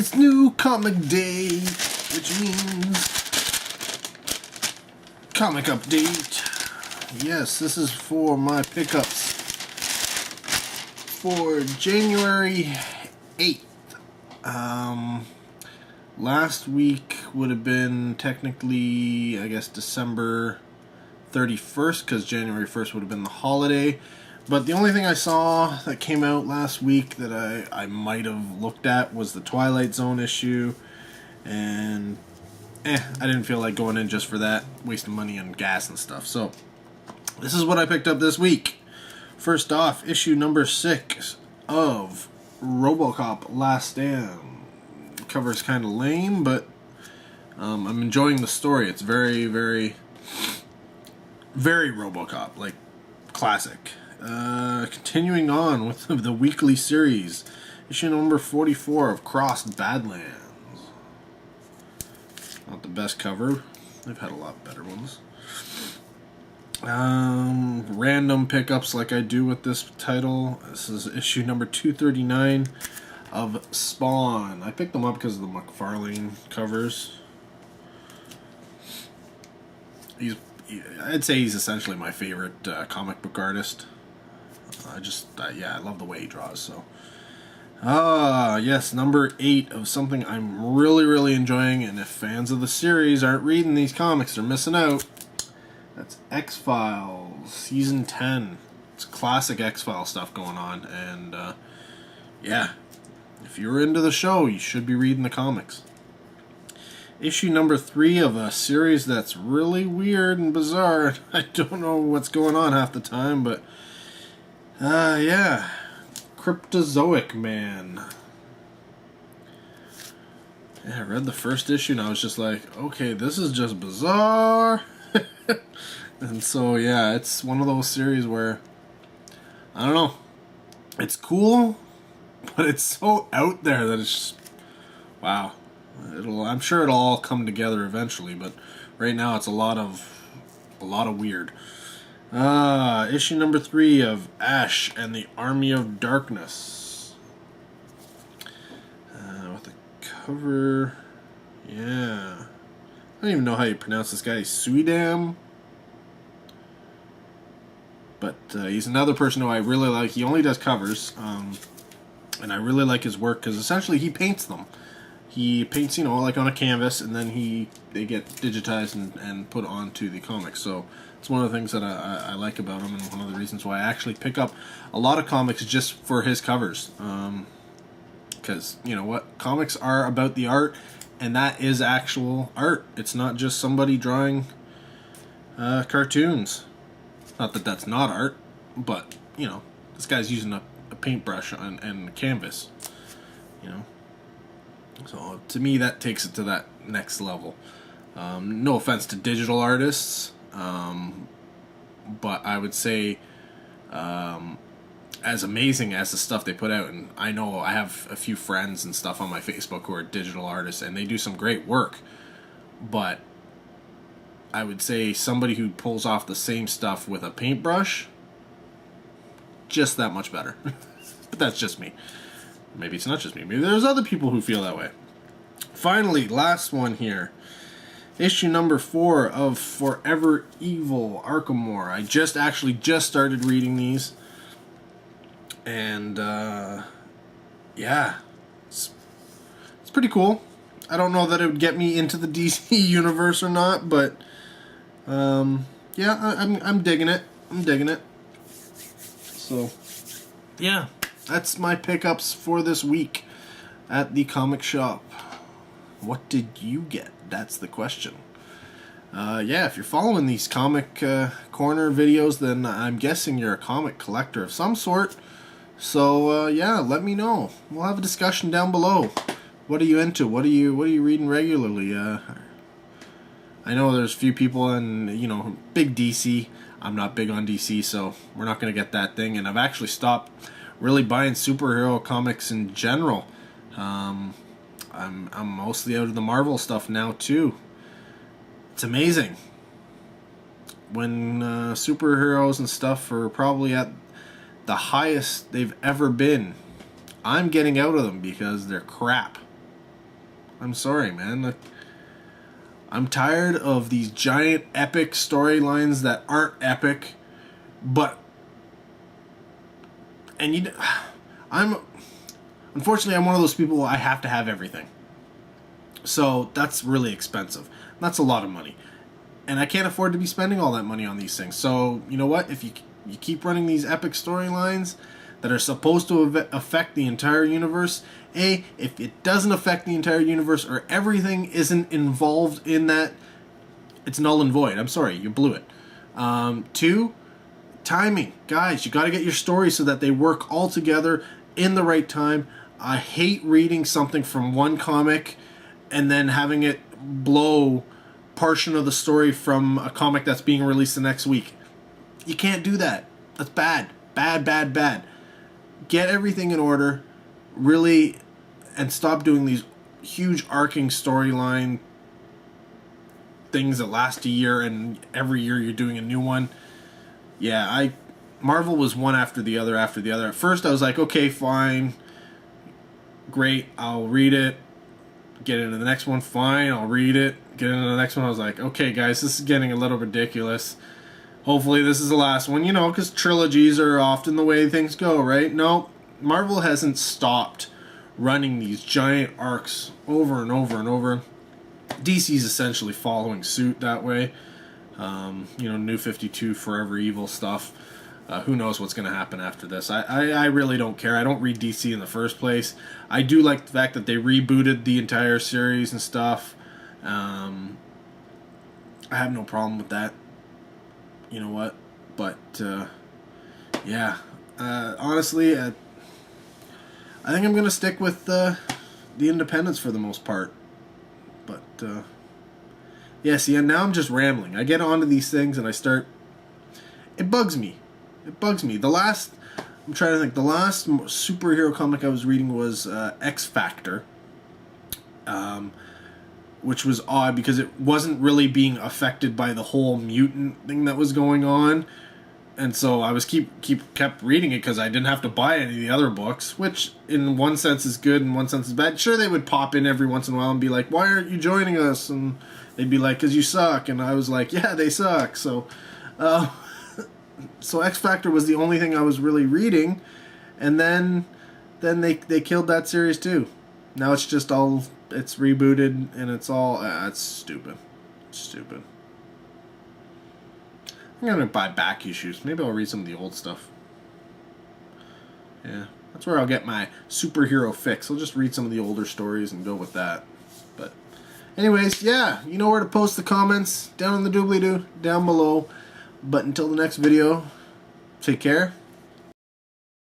It's new comic day, which means comic update. Yes, this is for my pickups for January 8th. Last week would have been technically, I guess, December 31st, because January 1st would have been the holiday. But the only thing I saw that came out last week that I might have looked at was the Twilight Zone issue. And I didn't feel like going in just for that, wasting money on gas and stuff. So this is what I picked up this week. First off, issue number 6 of RoboCop Last Stand. The cover's kind of lame, but I'm enjoying the story. It's very, very, very RoboCop, like classic. Continuing on with the weekly series, issue number 44 of Crossed Badlands. Not the best cover. They've had a lot better ones. Random pickups like I do with this title. This is issue number 239 of Spawn. I picked them up because of the McFarlane covers. I'd say he's essentially my favorite comic book artist. I love the way he draws. So, yes, number 8 of something I'm really, really enjoying, and if fans of the series aren't reading these comics, they're missing out. That's X-Files, Season 10. It's classic X-Files stuff going on, and, yeah, if you're into the show, you should be reading the comics. Issue number 3 of a series that's really weird and bizarre. I don't know what's going on half the time, but yeah, Cryptozoic Man. Yeah, I read the first issue and I was just like, okay, this is just bizarre. And so, yeah, it's one of those series where, I don't know, it's cool, but it's so out there that it's just, wow. I'm sure it'll all come together eventually, but right now it's a lot of weird. Issue number 3 of Ash and the Army of Darkness. With the cover, yeah. I don't even know how you pronounce this guy. Suidam. But he's another person who I really like. He only does covers, and I really like his work because essentially he paints them. He paints, like on a canvas, and then they get digitized and put onto the comics. So it's one of the things that I like about him, and one of the reasons why I actually pick up a lot of comics just for his covers. Because, you know what? Comics are about the art, and that is actual art. It's not just somebody drawing cartoons. Not that that's not art, but, this guy's using a paintbrush and a canvas, So, to me, that takes it to that next level. No offense to digital artists, but I would say as amazing as the stuff they put out, and I know I have a few friends and stuff on my Facebook who are digital artists, and they do some great work, but I would say somebody who pulls off the same stuff with a paintbrush, just that much better. But that's just me. Maybe it's not just me. Maybe there's other people who feel that way. Finally, last one here. Issue number 4 of Forever Evil Arkhamore. I just started reading these. And, yeah. It's pretty cool. I don't know that it would get me into the DC universe or not, but, yeah, I'm digging it. So, yeah. That's my pickups for this week at the comic shop. What did you get? That's the question. Yeah, if you're following these comic corner videos, then I'm guessing you're a comic collector of some sort. So, yeah, let me know. We'll have a discussion down below. What are you into? What are you reading regularly? I know there's a few people in, big DC. I'm not big on DC, so we're not going to get that thing. And I've actually stopped really buying superhero comics in general. I'm mostly out of the Marvel stuff now too. It's amazing when superheroes and stuff are probably at the highest they've ever been. I'm getting out of them because they're crap. I'm sorry, man. Like, I'm tired of these giant epic storylines that aren't epic, but unfortunately I'm one of those people. I have to have everything, so that's really expensive. That's a lot of money, and I can't afford to be spending all that money on these things. So you know what? If you keep running these epic storylines that are supposed to affect the entire universe, if it doesn't affect the entire universe or everything isn't involved in that, it's null and void. I'm sorry, you blew it. 2, timing. Guys, you got to get your stories so that they work all together in the right time. I hate reading something from one comic and then having it blow portion of the story from a comic that's being released the next week. You can't do that. That's bad. Bad, bad, bad. Get everything in order, really, and stop doing these huge arcing storyline things that last a year and every year you're doing a new one. Yeah, Marvel was one after the other after the other. At first I was like, okay, fine, great, I'll read it. Get into the next one, fine, I'll read it. Get into the next one, I was like, okay guys, this is getting a little ridiculous. Hopefully this is the last one, you know, because trilogies are often the way things go, right? No, Marvel hasn't stopped running these giant arcs over and over and over. DC's essentially following suit that way. New 52, Forever Evil stuff. Who knows what's going to happen after this. I really don't care. I don't read DC in the first place. I do like the fact that they rebooted the entire series and stuff. I have no problem with that. You know what? But, yeah. Honestly, I think I'm going to stick with the independents for the most part. But, yeah, see, and now I'm just rambling. I get onto these things and I start... It bugs me. I'm trying to think, the last superhero comic I was reading was X Factor. Which was odd because it wasn't really being affected by the whole mutant thing that was going on. And so I was kept reading it because I didn't have to buy any of the other books, which in one sense is good, in one sense is bad. Sure, they would pop in every once in a while and be like, why aren't you joining us? And they'd be like, because you suck. And I was like, yeah, they suck. So X Factor was the only thing I was really reading. And then they killed that series too. Now it's just all... It's rebooted, and it's all... it's stupid. Stupid. I'm going to buy back issues. Maybe I'll read some of the old stuff. Yeah. That's where I'll get my superhero fix. I'll just read some of the older stories and go with that. But anyways, yeah. You know where to post the comments. Down in the doobly-doo. Down below. But until the next video, take care.